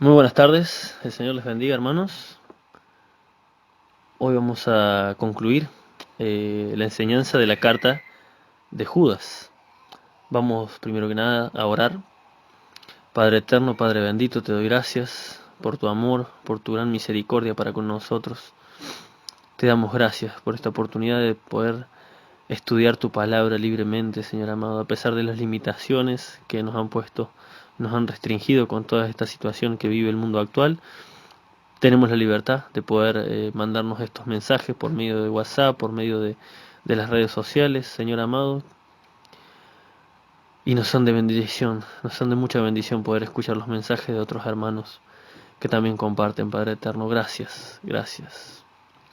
Muy buenas tardes, el Señor les bendiga, hermanos. Hoy vamos a concluir la enseñanza de la carta de Judas. Vamos primero que nada a orar. Padre eterno, Padre bendito, te doy gracias por tu amor, por tu gran misericordia para con nosotros. Te damos gracias por esta oportunidad de poder estudiar tu palabra libremente, Señor amado, a pesar de las limitaciones que nos han puesto, nos han restringido con toda esta situación que vive el mundo actual. Tenemos la libertad de poder mandarnos estos mensajes por medio de WhatsApp, por medio de las redes sociales, Señor amado, y nos son de bendición, nos son de mucha bendición poder escuchar los mensajes de otros hermanos que también comparten, Padre Eterno. Gracias, gracias.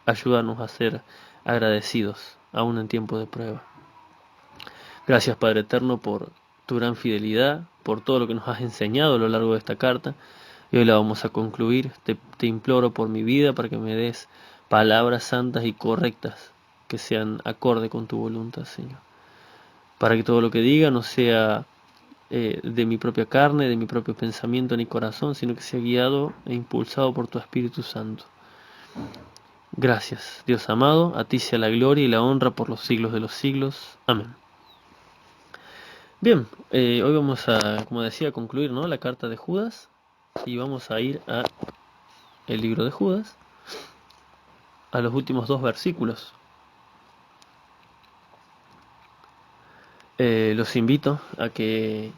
Ayúdanos a ser agradecidos, aún en tiempo de prueba. Gracias, Padre Eterno, por tu gran fidelidad, por todo lo que nos has enseñado a lo largo de esta carta. Y hoy la vamos a concluir. Te imploro por mi vida para que me des palabras santas y correctas que sean acorde con tu voluntad, Señor. Para que todo lo que diga no sea de mi propia carne, de mi propio pensamiento ni corazón, sino que sea guiado e impulsado por tu Espíritu Santo. Gracias, Dios amado, a ti sea la gloria y la honra por los siglos de los siglos. Amén. Bien, hoy vamos a, como decía, concluir, ¿no?, la carta de Judas y vamos a ir a el libro de Judas, a los últimos dos versículos. Los invito a que,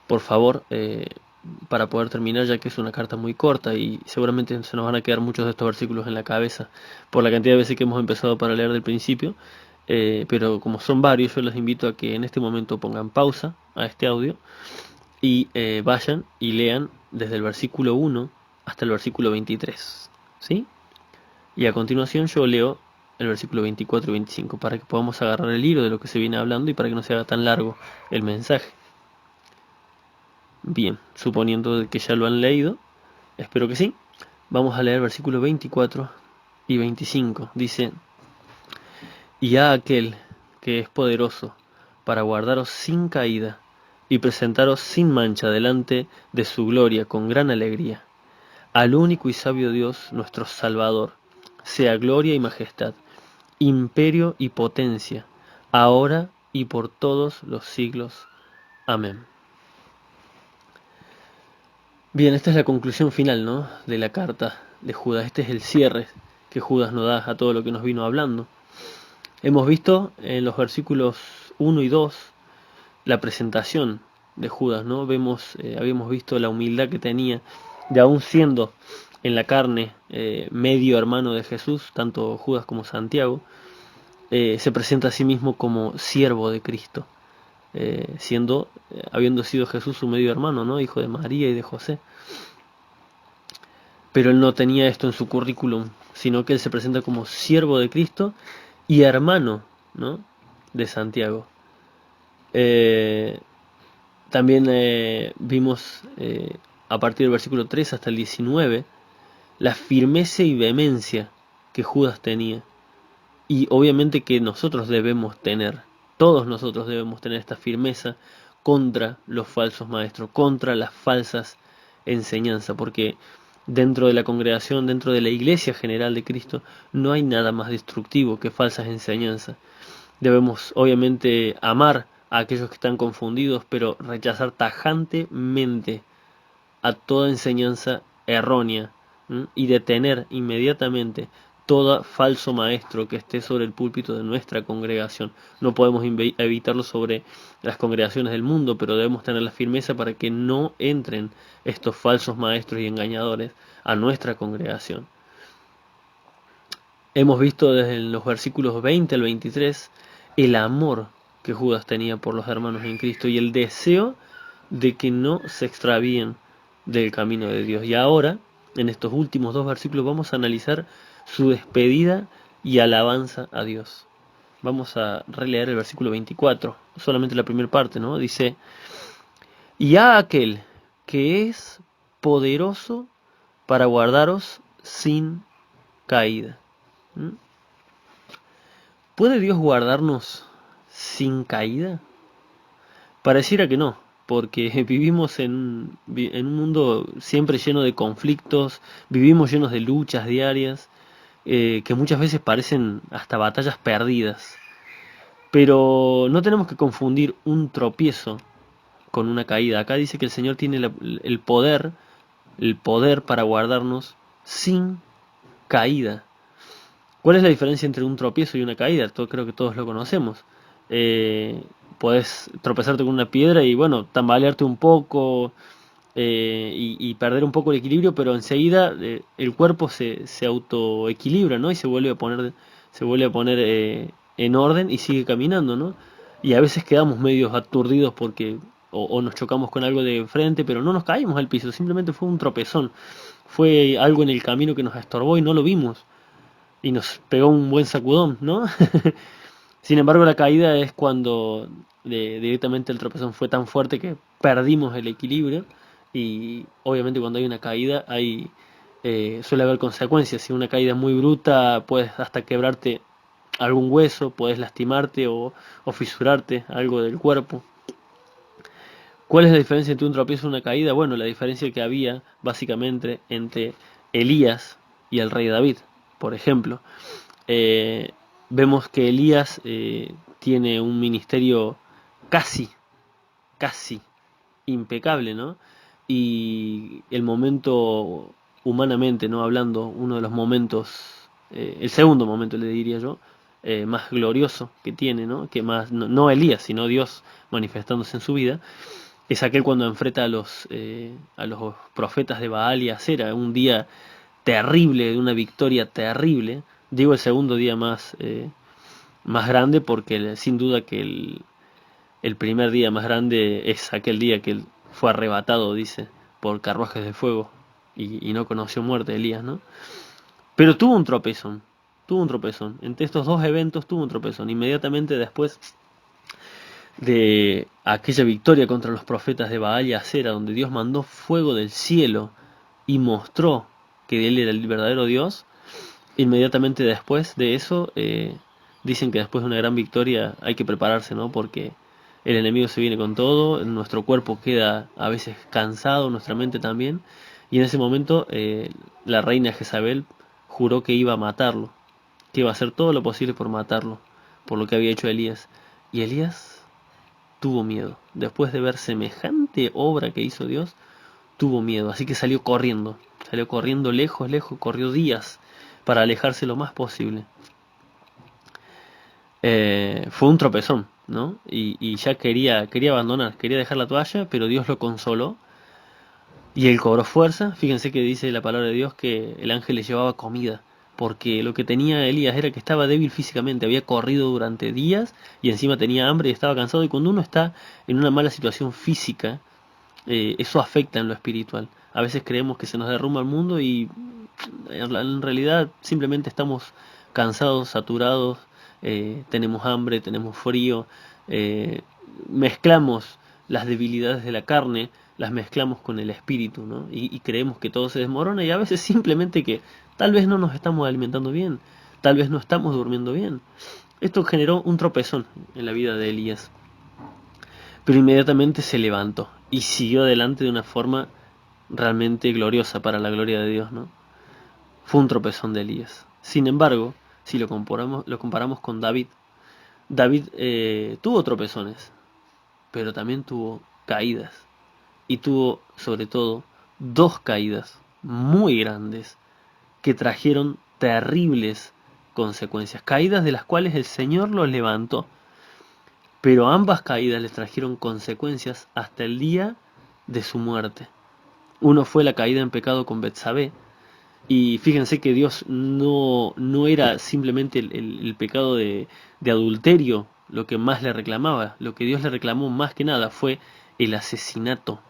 por favor, para poder terminar, ya que es una carta muy corta y seguramente se nos van a quedar muchos de estos versículos en la cabeza por la cantidad de veces que hemos empezado para leer del principio, pero como son varios, yo los invito a que en este momento pongan pausa a este audio y vayan y lean desde el versículo 1 hasta el versículo 23, ¿sí? Y a continuación yo leo el versículo 24 y 25 para que podamos agarrar el hilo de lo que se viene hablando y para que no se haga tan largo el mensaje. Bien, suponiendo que ya lo han leído, espero que sí, vamos a leer el versículo 24 y 25. Dice: y a aquel que es poderoso para guardaros sin caída y presentaros sin mancha delante de su gloria con gran alegría, al único y sabio Dios, nuestro Salvador, sea gloria y majestad, imperio y potencia, ahora y por todos los siglos. Amén. Bien, esta es la conclusión final, ¿no?, de la carta de Judas. Este es el cierre que Judas nos da a todo lo que nos vino hablando. Hemos visto en los versículos 1 y 2 la presentación de Judas, ¿no? Habíamos visto la humildad que tenía, de aún siendo en la carne medio hermano de Jesús, tanto Judas como Santiago, se presenta a sí mismo como siervo de Cristo, habiendo sido Jesús su medio hermano, ¿no?, hijo de María y de José. Pero él no tenía esto en su currículum, sino que él se presenta como siervo de Cristo y hermano, ¿no?, de Santiago. También vimos a partir del versículo 3 hasta el 19 la firmeza y vehemencia que Judas tenía. Y obviamente que nosotros debemos tener, todos nosotros debemos tener esta firmeza contra los falsos maestros, contra las falsas enseñanzas, porque dentro de la congregación, dentro de la iglesia general de Cristo, no hay nada más destructivo que falsas enseñanzas. Debemos obviamente amar a aquellos que están confundidos, pero rechazar tajantemente a toda enseñanza errónea, y detener inmediatamente todo falso maestro que esté sobre el púlpito de nuestra congregación. No podemos evitarlo sobre las congregaciones del mundo, pero debemos tener la firmeza para que no entren estos falsos maestros y engañadores a nuestra congregación. Hemos visto desde los versículos 20 al 23 el amor que Judas tenía por los hermanos en Cristo y el deseo de que no se extravíen del camino de Dios. Y ahora, en estos últimos dos versículos, vamos a analizar su despedida y alabanza a Dios. Vamos a releer el versículo 24, solamente la primera parte, ¿no? Dice: y a aquel que es poderoso para guardaros sin caída. ¿Puede Dios guardarnos sin caída? Pareciera que no, porque vivimos en un mundo siempre lleno de conflictos, vivimos llenos de luchas diarias, que muchas veces parecen hasta batallas perdidas. Pero no tenemos que confundir un tropiezo con una caída. Acá dice que el Señor tiene el poder para guardarnos sin caída. ¿Cuál es la diferencia entre un tropiezo y una caída? Creo que todos lo conocemos. Eh, Podés tropezarte con una piedra y bueno, tambalearte un poco, y perder un poco el equilibrio, pero enseguida el cuerpo se autoequilibra, ¿no? Y se vuelve a poner en orden y sigue caminando, ¿no? Y a veces quedamos medios aturdidos porque o nos chocamos con algo de frente, pero no nos caímos al piso, simplemente fue un tropezón. Fue algo en el camino que nos estorbó y no lo vimos. Y nos pegó un buen sacudón, ¿no? Sin embargo, la caída es cuando directamente el tropezón fue tan fuerte que perdimos el equilibrio y obviamente cuando hay una caída suele haber consecuencias. Si una caída es muy bruta, puedes hasta quebrarte algún hueso, puedes lastimarte o fisurarte algo del cuerpo. ¿Cuál es la diferencia entre un tropiezo y una caída? Bueno, la diferencia que había básicamente entre Elías y el rey David, por ejemplo. Eh, Vemos que Elías tiene un ministerio casi, casi impecable, ¿no? Y el momento, humanamente, ¿no? Hablando, uno de los momentos, el segundo momento le diría yo, más glorioso que tiene, ¿no? Que más, no Elías, sino Dios manifestándose en su vida, es aquel cuando enfrenta a los profetas de Baal y Acera, un día terrible, de una victoria terrible. Digo el segundo día más grande porque sin duda que el primer día más grande es aquel día que él fue arrebatado, dice, por carruajes de fuego y no conoció muerte, Elías, ¿no? Pero tuvo un tropezón. Entre estos dos eventos tuvo un tropezón. Inmediatamente después de aquella victoria contra los profetas de Baal y Acera, donde Dios mandó fuego del cielo y mostró que él era el verdadero Dios, inmediatamente después de eso, dicen que después de una gran victoria hay que prepararse, ¿no? Porque el enemigo se viene con todo, nuestro cuerpo queda a veces cansado, nuestra mente también, y en ese momento la reina Jezabel juró que iba a matarlo, que iba a hacer todo lo posible por matarlo, por lo que había hecho Elías. Y Elías tuvo miedo. Después de ver semejante obra que hizo Dios, tuvo miedo, así que salió corriendo lejos, lejos, corrió días para alejarse lo más posible. Fue un tropezón, ¿no? Y ya quería abandonar, quería dejar la toalla, pero Dios lo consoló y él cobró fuerza. Fíjense que dice la palabra de Dios que el ángel le llevaba comida, porque lo que tenía Elías era que estaba débil físicamente, había corrido durante días y encima tenía hambre y estaba cansado, y cuando uno está en una mala situación física, eso afecta en lo espiritual. A veces creemos que se nos derrumba el mundo y en realidad simplemente estamos cansados, saturados, tenemos hambre, tenemos frío, eh, mezclamos las debilidades de la carne, las mezclamos con el espíritu, ¿no? Y creemos que todo se desmorona, y a veces simplemente que tal vez no nos estamos alimentando bien, tal vez no estamos durmiendo bien. Esto generó un tropezón en la vida de Elías, pero inmediatamente se levantó y siguió adelante de una forma realmente gloriosa para la gloria de Dios, ¿no? Fue un tropezón de Elías. Sin embargo, si lo comparamos con David, David tuvo tropezones, pero también tuvo caídas. Y tuvo, sobre todo, dos caídas muy grandes que trajeron terribles consecuencias. Caídas de las cuales el Señor los levantó. Pero ambas caídas les trajeron consecuencias hasta el día de su muerte. Uno fue la caída en pecado con Betsabé. Y fíjense que Dios no era simplemente el pecado de adulterio lo que más le reclamaba. Lo que Dios le reclamó más que nada fue el asesinato.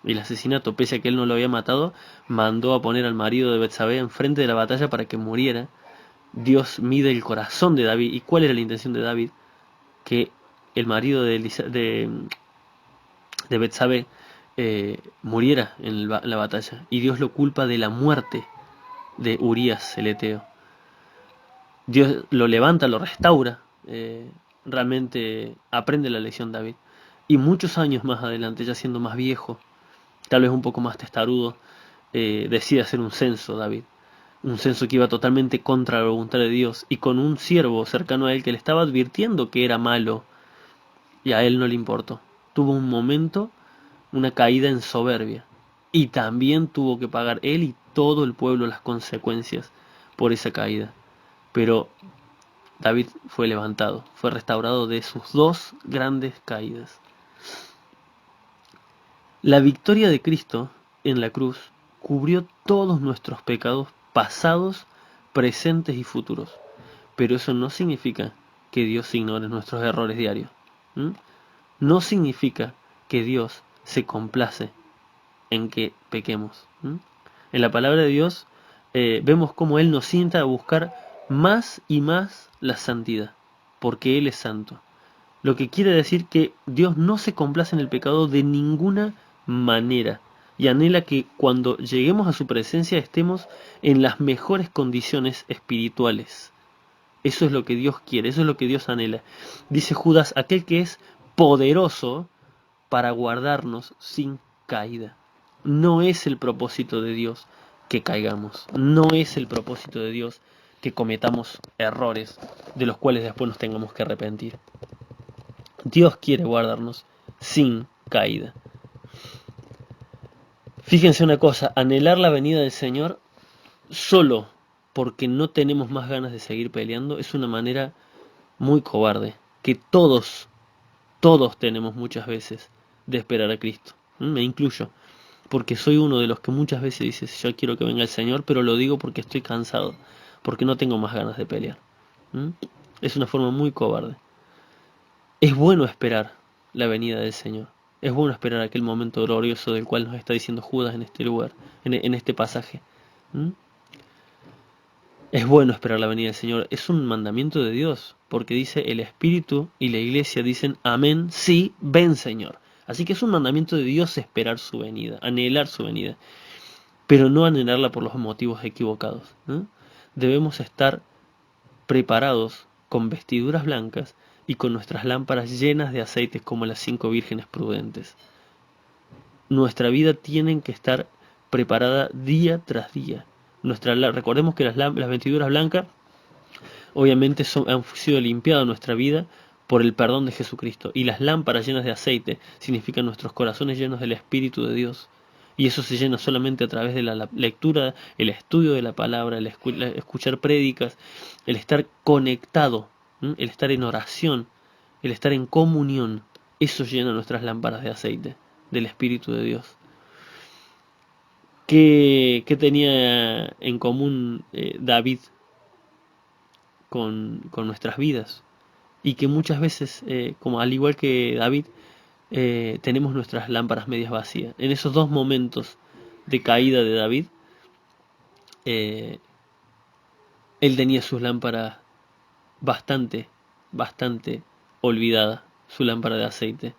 El asesinato, pese a que él no lo había matado, mandó a poner al marido de Betsabé enfrente de la batalla para que muriera. Dios mide el corazón de David. ¿Y cuál era la intención de David? Que el marido de Betsabé muriera en la batalla. Y Dios lo culpa de la muerte de Urías el Eteo. Dios lo levanta, lo restaura, realmente aprende la lección David. Y muchos años más adelante, ya siendo más viejo, tal vez un poco más testarudo, decide hacer un censo, David. Un censo que iba totalmente contra la voluntad de Dios y con un siervo cercano a él que le estaba advirtiendo que era malo y a él no le importó. Tuvo un momento, una caída en soberbia y también tuvo que pagar él y todo el pueblo las consecuencias por esa caída. Pero David fue levantado, fue restaurado de sus dos grandes caídas. La victoria de Cristo en la cruz cubrió todos nuestros pecados pasados, presentes y futuros. Pero eso no significa que Dios ignore nuestros errores diarios. ¿Mm? No significa que Dios se complace en que pequemos. ¿Mm? En la palabra de Dios vemos cómo Él nos sienta a buscar más y más la santidad, porque Él es santo. Lo que quiere decir que Dios no se complace en el pecado de ninguna manera y anhela que cuando lleguemos a su presencia estemos en las mejores condiciones espirituales. Eso es lo que Dios quiere, eso es lo que Dios anhela. Dice Judas, aquel que es poderoso para guardarnos sin caída. No es el propósito de Dios que caigamos, no es el propósito de Dios que cometamos errores de los cuales después nos tengamos que arrepentir. Dios quiere guardarnos sin caída. Fíjense una cosa, anhelar la venida del Señor solo porque no tenemos más ganas de seguir peleando es una manera muy cobarde, que todos tenemos muchas veces de esperar a Cristo. Me incluyo, porque soy uno de los que muchas veces dice, yo quiero que venga el Señor, pero lo digo porque estoy cansado, porque no tengo más ganas de pelear. Es una forma muy cobarde. Es bueno esperar la venida del Señor. Es bueno esperar aquel momento glorioso del cual nos está diciendo Judas en este lugar, en este pasaje. Es bueno esperar la venida del Señor. Es un mandamiento de Dios, porque dice el Espíritu y la Iglesia dicen amén, sí, ven Señor. Así que es un mandamiento de Dios esperar su venida, anhelar su venida, pero no anhelarla por los motivos equivocados. Debemos estar preparados con vestiduras blancas y con nuestras lámparas llenas de aceites como las 5 vírgenes prudentes. Nuestra vida tiene que estar preparada día tras día. Recordemos que las vestiduras blancas obviamente han sido limpiadas nuestra vida por el perdón de Jesucristo. Y las lámparas llenas de aceite significan nuestros corazones llenos del Espíritu de Dios. Y eso se llena solamente a través de la lectura, el estudio de la palabra, el escuchar prédicas, el estar conectado, el estar en oración, el estar en comunión. Eso llena nuestras lámparas de aceite, del Espíritu de Dios. ¿Qué tenía en común David con nuestras vidas? Y que muchas veces, como al igual que David, tenemos nuestras lámparas medias vacías. En esos dos momentos de caída de David, él tenía sus lámparas bastante olvidadas, su lámpara de aceite.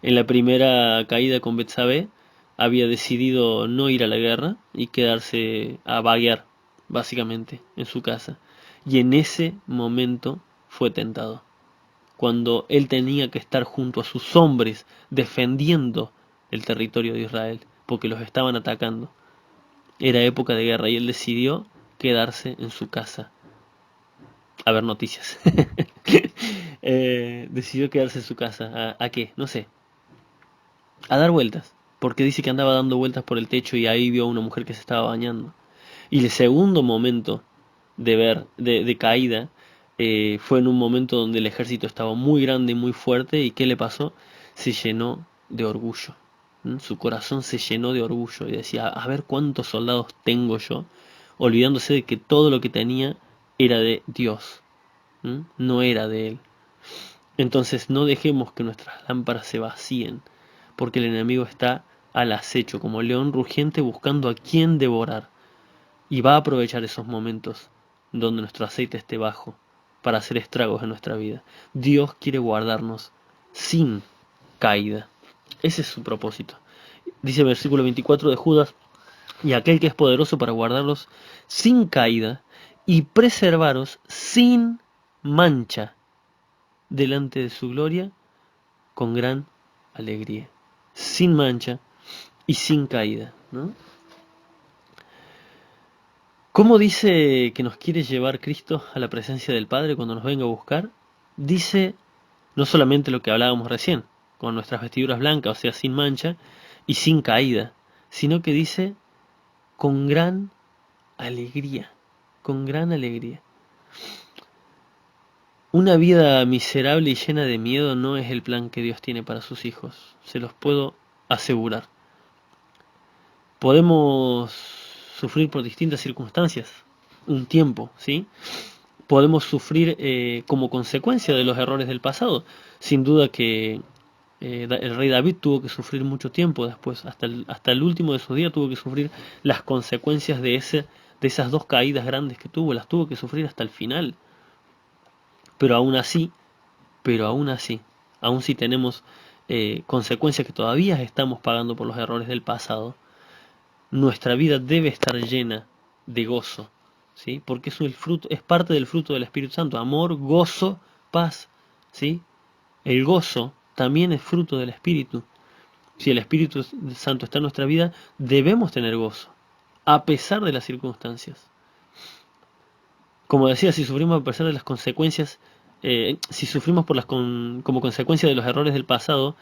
En la primera caída con Betsabé, había decidido no ir a la guerra y quedarse a vaguear, básicamente, en su casa. Y en ese momento fue tentado, cuando él tenía que estar junto a sus hombres defendiendo el territorio de Israel, porque los estaban atacando. Era época de guerra y él decidió quedarse en su casa a ver noticias. Decidió quedarse en su casa. ¿A qué? No sé. A dar vueltas. Porque dice que andaba dando vueltas por el techo y ahí vio a una mujer que se estaba bañando. Y el segundo momento de caída fue en un momento donde el ejército estaba muy grande y muy fuerte. ¿Y qué le pasó? Se llenó de orgullo. Su corazón se llenó de orgullo y decía, a ver cuántos soldados tengo yo, olvidándose de que todo lo que tenía era de Dios, no era de él. Entonces no dejemos que nuestras lámparas se vacíen, porque el enemigo está al acecho como león rugiente buscando a quien devorar, y va a aprovechar esos momentos donde nuestro aceite esté bajo para hacer estragos en nuestra vida. Dios quiere guardarnos sin caída. Ese es su propósito. Dice el versículo 24 de Judas, y aquel que es poderoso para guardarlos sin caída y preservaros sin mancha delante de su gloria con gran alegría, sin mancha y sin caída, ¿no? ¿Cómo dice que nos quiere llevar Cristo a la presencia del Padre cuando nos venga a buscar? Dice no solamente lo que hablábamos recién, con nuestras vestiduras blancas, o sea, sin mancha y sin caída, sino que dice con gran alegría, con gran alegría. Una vida miserable y llena de miedo no es el plan que Dios tiene para sus hijos, se los puedo asegurar. Podemos sufrir por distintas circunstancias, un tiempo, ¿sí? Podemos sufrir como consecuencia de los errores del pasado. Sin duda que el rey David tuvo que sufrir mucho tiempo después, hasta el último de sus días tuvo que sufrir las consecuencias de esas dos caídas grandes que tuvo, las tuvo que sufrir hasta el final. Pero aún así, aún si tenemos consecuencias que todavía estamos pagando por los errores del pasado, nuestra vida debe estar llena de gozo, ¿sí? Porque es parte del fruto del Espíritu Santo, amor, gozo, paz, ¿sí? El gozo también es fruto del Espíritu. Si el Espíritu Santo está en nuestra vida, debemos tener gozo, a pesar de las circunstancias. Como decía, si sufrimos a pesar de las consecuencias, si sufrimos como consecuencia de los errores del pasado,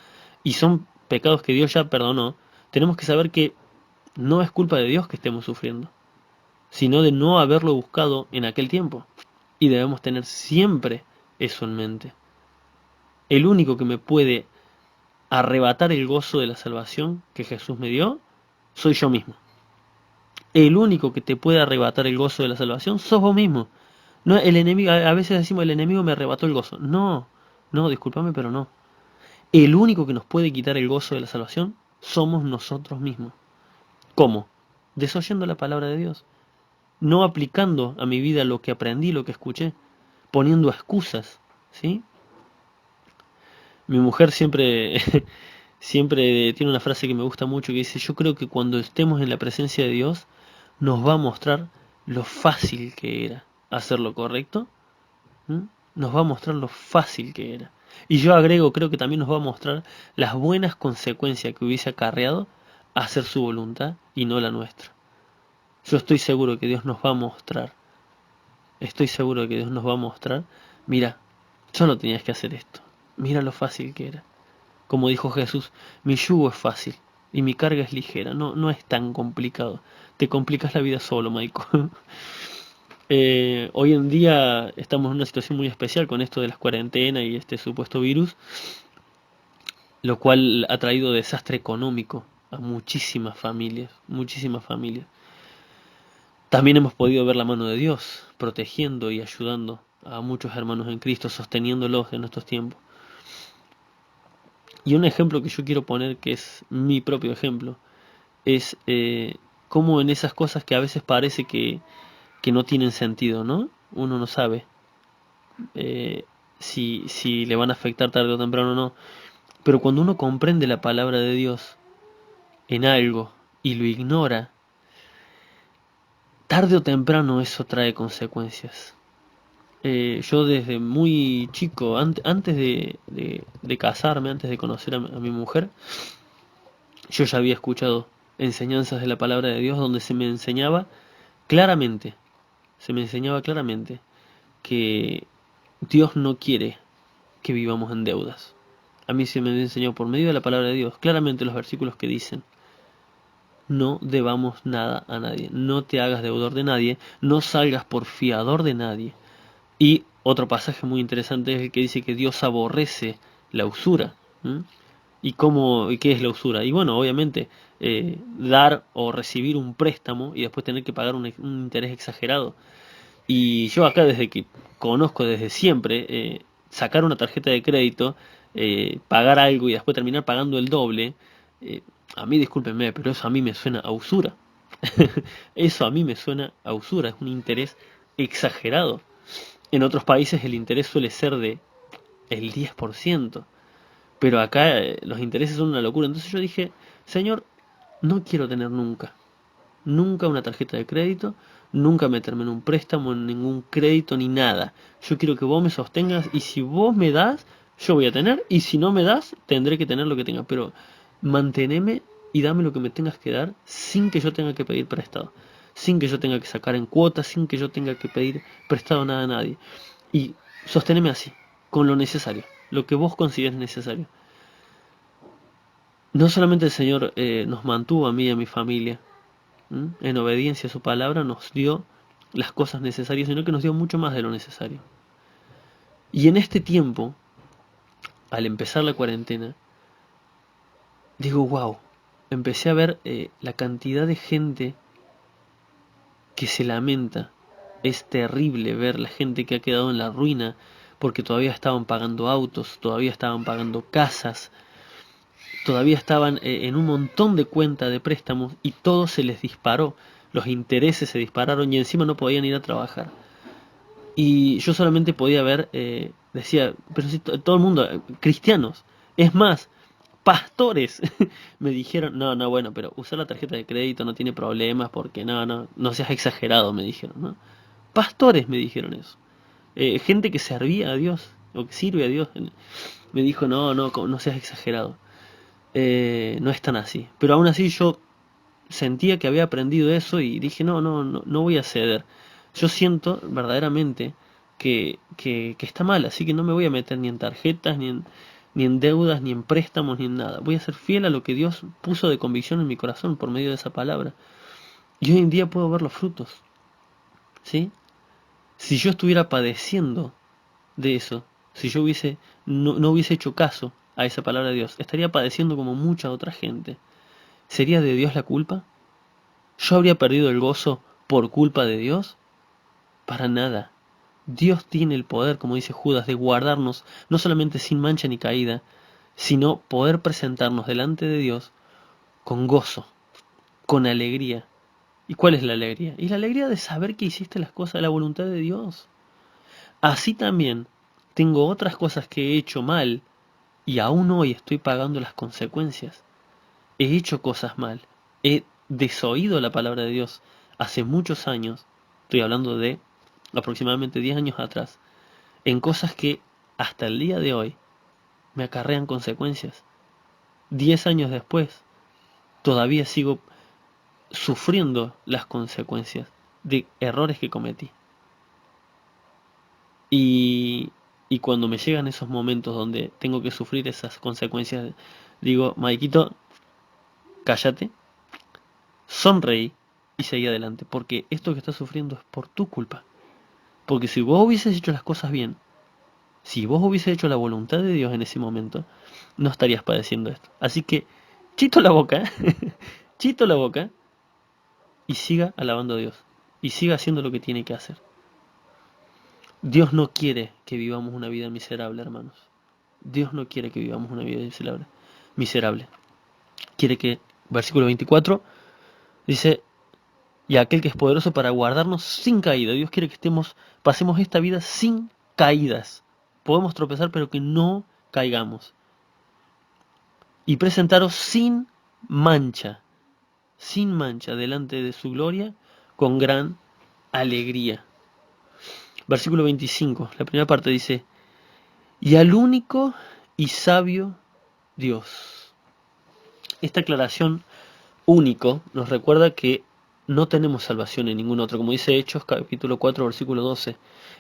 y son pecados que Dios ya perdonó, tenemos que saber que no es culpa de Dios que estemos sufriendo, sino de no haberlo buscado en aquel tiempo. Y debemos tener siempre eso en mente. El único que me puede arrebatar el gozo de la salvación que Jesús me dio, soy yo mismo. El único que te puede arrebatar el gozo de la salvación, sos vos mismo. No, el enemigo, a veces decimos el enemigo me arrebató el gozo. No, discúlpame, pero no. El único que nos puede quitar el gozo de la salvación somos nosotros mismos. ¿Cómo? Desoyendo la palabra de Dios. No aplicando a mi vida lo que aprendí, lo que escuché. Poniendo excusas, ¿sí? Mi mujer siempre, siempre tiene una frase que me gusta mucho que dice, yo creo que cuando estemos en la presencia de Dios, nos va a mostrar lo fácil que era hacer lo correcto. Nos va a mostrar lo fácil que era. Y yo agrego, creo que también nos va a mostrar las buenas consecuencias que hubiese acarreado hacer su voluntad y no la nuestra. Yo estoy seguro que Dios nos va a mostrar. Estoy seguro de que Dios nos va a mostrar. Mira, solo tenías que hacer esto. Mira lo fácil que era. Como dijo Jesús, mi yugo es fácil y mi carga es ligera. No es tan complicado. Te complicas la vida solo, Michael. Hoy en día estamos en una situación muy especial con esto de las cuarentenas y este supuesto virus, lo cual ha traído desastre económico a muchísimas familias, muchísimas familias. También hemos podido ver la mano de Dios protegiendo y ayudando a muchos hermanos en Cristo, sosteniéndolos en estos tiempos. Y un ejemplo que yo quiero poner, que es mi propio ejemplo, es cómo en esas cosas que a veces parece que no tienen sentido, ¿no? Uno no sabe si le van a afectar tarde o temprano o no. Pero cuando uno comprende la palabra de Dios en algo y lo ignora, tarde o temprano eso trae consecuencias. Yo desde muy chico, antes de casarme, antes de conocer a mi mujer, yo ya había escuchado enseñanzas de la palabra de Dios donde se me enseñaba claramente, que Dios no quiere que vivamos en deudas. A mí se me enseñó por medio de la palabra de Dios, claramente los versículos que dicen, no debamos nada a nadie, no te hagas deudor de nadie, no salgas por fiador de nadie. Y otro pasaje muy interesante es el que dice que Dios aborrece la usura. ¿Y qué es la usura? Y bueno, obviamente, dar o recibir un préstamo y después tener que pagar un interés exagerado. Y yo acá desde que conozco desde siempre, sacar una tarjeta de crédito, pagar algo y después terminar pagando el doble, a mí discúlpenme, pero eso a mí me suena a usura. Eso a mí me suena a usura, es un interés exagerado. En otros países el interés suele ser de el 10%, pero acá los intereses son una locura. Entonces yo dije, Señor, no quiero tener nunca una tarjeta de crédito, nunca meterme en un préstamo, en ningún crédito ni nada. Yo quiero que vos me sostengas y si vos me das, Yo voy a tener, y si no me das, tendré que tener lo que tenga. Pero manteneme y dame lo que me tengas que dar sin que yo tenga que pedir prestado. Sin que yo tenga que sacar en cuotas, sin que yo tenga que pedir prestado nada a nadie. Y sosteneme así, con lo necesario, lo que vos consideres necesario. No solamente el Señor nos mantuvo a mí y a mi familia en obediencia a su palabra, nos dio las cosas necesarias, sino que nos dio mucho más de lo necesario. Y en este tiempo, al empezar la cuarentena, digo, wow, empecé a ver la cantidad de gente que se lamenta. Es terrible ver la gente que ha quedado en la ruina porque todavía estaban pagando autos, todavía estaban pagando casas, todavía estaban en un montón de cuentas de préstamos y todo se les disparó. Los intereses se dispararon y encima no podían ir a trabajar. Y yo solamente podía ver, decía, pero si todo el mundo, cristianos, es más, pastores, me dijeron, no, no, bueno, pero usar la tarjeta de crédito no tiene problemas porque no seas exagerado, me dijeron, ¿no? Pastores me dijeron eso. Gente que servía a Dios, o que sirve a Dios, me dijo, no seas exagerado. No es tan así. Pero aún así yo sentía que había aprendido eso y dije, no voy a ceder. Yo siento verdaderamente que está mal, así que no me voy a meter ni en tarjetas, ni en deudas, ni en préstamos, ni en nada. Voy a ser fiel a lo que Dios puso de convicción en mi corazón por medio de esa palabra. Y hoy en día puedo ver los frutos. ¿Sí? Si yo estuviera padeciendo de eso, si yo no hubiese hecho caso a esa palabra de Dios, estaría padeciendo como mucha otra gente. ¿Sería de Dios la culpa? ¿Yo habría perdido el gozo por culpa de Dios? Para nada. Dios tiene el poder, como dice Judas, de guardarnos no solamente sin mancha ni caída, sino poder presentarnos delante de Dios con gozo, con alegría. ¿Y cuál es la alegría? Y la alegría de saber que hiciste las cosas de la voluntad de Dios. Así también tengo otras cosas que he hecho mal y aún hoy estoy pagando las consecuencias. He hecho cosas mal, he desoído la palabra de Dios hace muchos años, estoy hablando de aproximadamente 10 años atrás, en cosas que hasta el día de hoy me acarrean consecuencias. 10 años después, todavía sigo sufriendo las consecuencias de errores que cometí. Y, y cuando me llegan esos momentos donde tengo que sufrir esas consecuencias, digo, Maiquito, cállate, sonreí y seguí adelante, porque esto que estás sufriendo es por tu culpa. Porque si vos hubieses hecho las cosas bien, si vos hubieses hecho la voluntad de Dios en ese momento, no estarías padeciendo esto. Así que, chito la boca, chito la boca, y siga alabando a Dios. Y siga haciendo lo que tiene que hacer. Dios no quiere que vivamos una vida miserable, hermanos. Dios no quiere que vivamos una vida miserable. Quiere que, versículo 24, dice, y aquel que es poderoso para guardarnos sin caída. Dios quiere que pasemos esta vida sin caídas. Podemos tropezar, pero que no caigamos. Y presentaros sin mancha, delante de su gloria, con gran alegría. Versículo 25, la primera parte dice, y al único y sabio Dios. Esta aclaración único nos recuerda que no tenemos salvación en ningún otro. Como dice Hechos capítulo 4 versículo 12,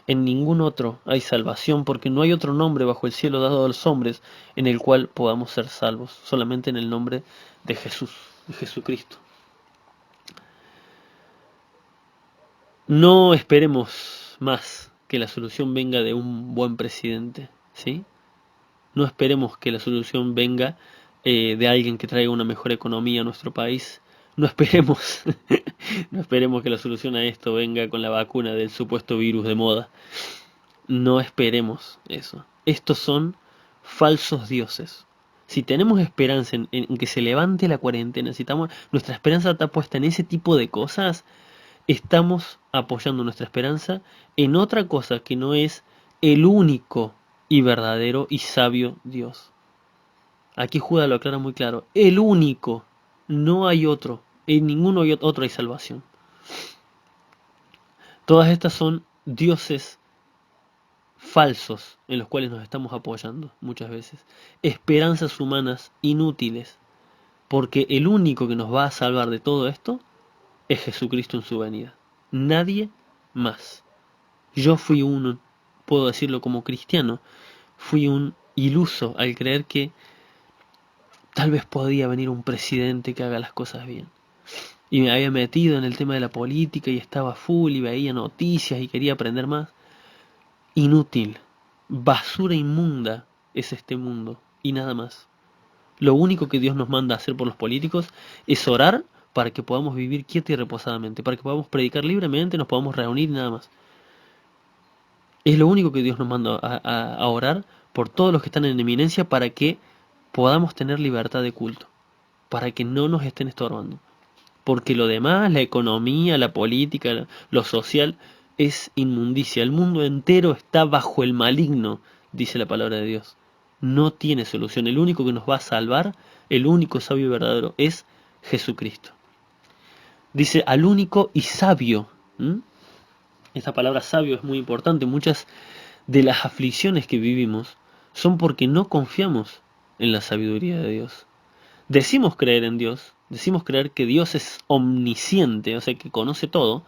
en ningún otro hay salvación porque no hay otro nombre bajo el cielo dado a los hombres en el cual podamos ser salvos, solamente en el nombre de Jesús, de Jesucristo. No esperemos más que la solución venga de un buen presidente, ¿sí? No esperemos que la solución venga de alguien que traiga una mejor economía a nuestro país. No esperemos, no esperemos que la solución a esto venga con la vacuna del supuesto virus de moda. No esperemos eso. Estos son falsos dioses. Si tenemos esperanza en que se levante la cuarentena, nuestra esperanza está puesta en ese tipo de cosas, estamos apoyando nuestra esperanza en otra cosa que no es el único y verdadero y sabio Dios. Aquí Judas lo aclara muy claro. El único, no hay otro. En ninguno otro hay salvación. Todas estas son dioses falsos en los cuales nos estamos apoyando muchas veces, esperanzas humanas inútiles, porque el único que nos va a salvar de todo esto es Jesucristo en su venida, nadie más. Yo fui puedo decirlo como cristiano, fui un iluso al creer que tal vez podía venir un presidente que haga las cosas bien. Y me había metido en el tema de la política y estaba full y veía noticias y quería aprender más. Inútil, basura inmunda es este mundo y nada más. Lo único que Dios nos manda a hacer por los políticos es orar para que podamos vivir quieta y reposadamente, para que podamos predicar libremente, nos podamos reunir y nada más. Es lo único que Dios nos manda a orar por todos los que están en eminencia para que podamos tener libertad de culto, para que no nos estén estorbando. Porque lo demás, la economía, la política, lo social, es inmundicia. El mundo entero está bajo el maligno, dice la palabra de Dios. No tiene solución. El único que nos va a salvar, el único sabio y verdadero, es Jesucristo. Dice al único y sabio. Esta palabra sabio es muy importante. Muchas de las aflicciones que vivimos son porque no confiamos en la sabiduría de Dios. Decimos creer en Dios, decimos creer que Dios es omnisciente, o sea que conoce todo,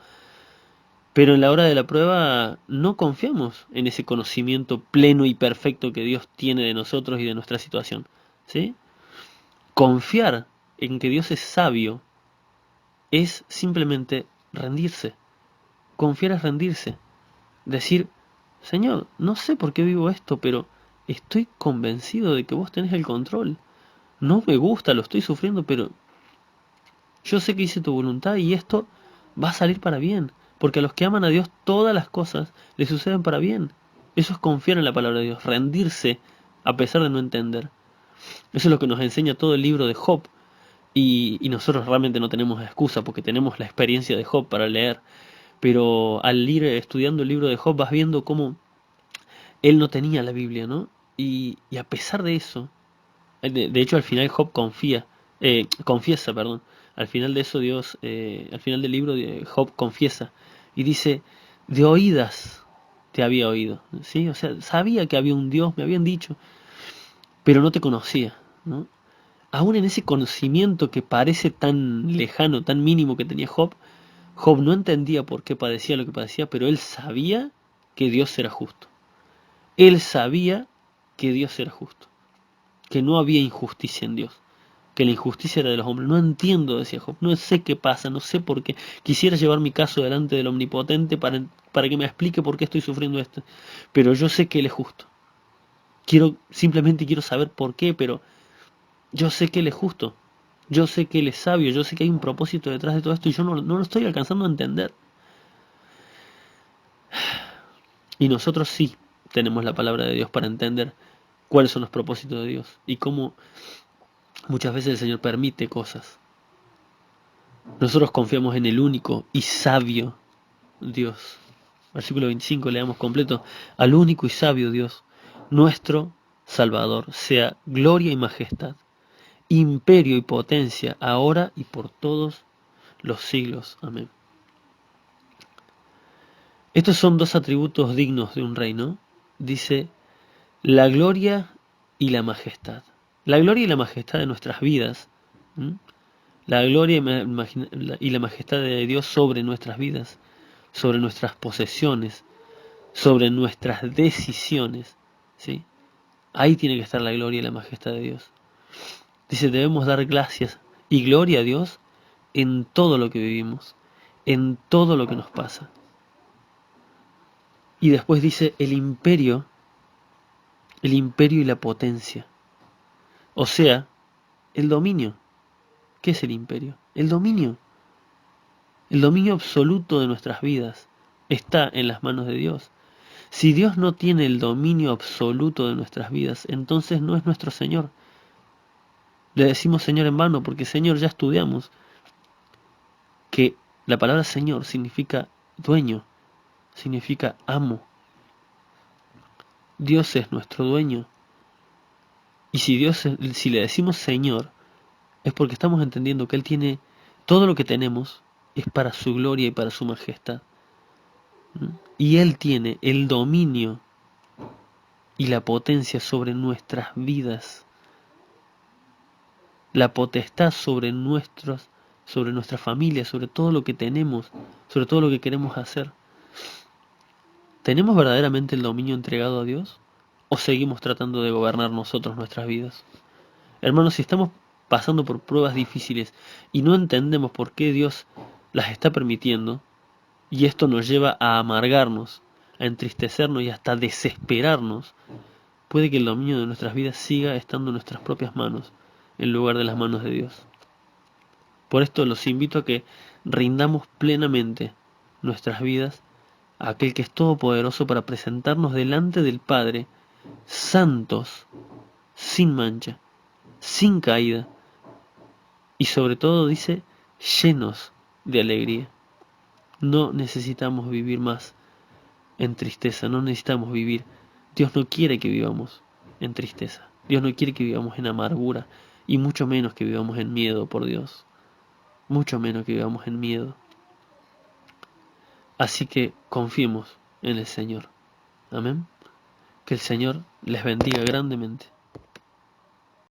pero en la hora de la prueba no confiamos en ese conocimiento pleno y perfecto que Dios tiene de nosotros y de nuestra situación. ¿Sí? Confiar en que Dios es sabio es simplemente rendirse. Confiar es rendirse. Decir, Señor, no sé por qué vivo esto, pero estoy convencido de que vos tenés el control. No me gusta, lo estoy sufriendo, pero yo sé que hice tu voluntad y esto va a salir para bien. Porque a los que aman a Dios todas las cosas les suceden para bien. Eso es confiar en la palabra de Dios, rendirse a pesar de no entender. Eso es lo que nos enseña todo el libro de Job. Y nosotros realmente no tenemos excusa porque tenemos la experiencia de Job para leer. Pero al ir estudiando el libro de Job vas viendo cómo él no tenía la Biblia, ¿no? Y a pesar de eso, de hecho al final Job confiesa, perdón. Al final de eso Dios, al final del libro Job confiesa y dice, de oídas te había oído, ¿sí? O sea, sabía que había un Dios, me habían dicho, pero no te conocía, ¿no? Aún en ese conocimiento que parece tan lejano, tan mínimo que tenía Job, Job no entendía por qué padecía lo que padecía, pero él sabía que Dios era justo. Él sabía que Dios era justo, que no había injusticia en Dios, que la injusticia era de los hombres. No entiendo, decía Job, no sé qué pasa, no sé por qué. Quisiera llevar mi caso delante del Omnipotente para que me explique por qué estoy sufriendo esto, pero yo sé que Él es justo. Simplemente quiero saber por qué, pero yo sé que Él es justo. Yo sé que Él es sabio, yo sé que hay un propósito detrás de todo esto y yo no lo estoy alcanzando a entender. Y nosotros sí tenemos la palabra de Dios para entender cuáles son los propósitos de Dios y cómo muchas veces el Señor permite cosas. Nosotros confiamos en el único y sabio Dios. Versículo 25, leamos completo. Al único y sabio Dios, nuestro Salvador, sea gloria y majestad, imperio y potencia, ahora y por todos los siglos. Amén. Estos son dos atributos dignos de un rey, ¿no? Dice, la gloria y la majestad. La gloria y la majestad de nuestras vidas. La gloria y la majestad de Dios sobre nuestras vidas, sobre nuestras posesiones, sobre nuestras decisiones. ¿Sí? Ahí tiene que estar la gloria y la majestad de Dios. Dice, debemos dar gracias y gloria a Dios en todo lo que vivimos, en todo lo que nos pasa. Y después dice el imperio y la potencia. O sea, el dominio. ¿Qué es el imperio? El dominio. El dominio absoluto de nuestras vidas está en las manos de Dios. Si Dios no tiene el dominio absoluto de nuestras vidas, entonces no es nuestro Señor. Le decimos Señor en vano porque Señor ya estudiamos que la palabra Señor significa dueño, significa amo. Dios es nuestro dueño. Y si le decimos Señor, es porque estamos entendiendo que Él tiene todo lo que tenemos es para su gloria y para su majestad. Y Él tiene el dominio y la potencia sobre nuestras vidas, la potestad sobre nuestra familia, sobre todo lo que tenemos, sobre todo lo que queremos hacer. ¿Tenemos verdaderamente el dominio entregado a Dios? ¿O seguimos tratando de gobernar nosotros nuestras vidas? Hermanos, si estamos pasando por pruebas difíciles y no entendemos por qué Dios las está permitiendo, y esto nos lleva a amargarnos, a entristecernos y hasta desesperarnos, puede que el dominio de nuestras vidas siga estando en nuestras propias manos, en lugar de las manos de Dios. Por esto los invito a que rindamos plenamente nuestras vidas a aquel que es todopoderoso para presentarnos delante del Padre, santos, sin mancha, sin caída, y sobre todo dice, llenos de alegría. No necesitamos vivir más en tristeza, no necesitamos vivir. Dios no quiere que vivamos en tristeza. Dios no quiere que vivamos en amargura y mucho menos que vivamos en miedo por Dios. Mucho menos que vivamos en miedo. Así que confiemos en el Señor. Amén. Que el Señor les bendiga grandemente.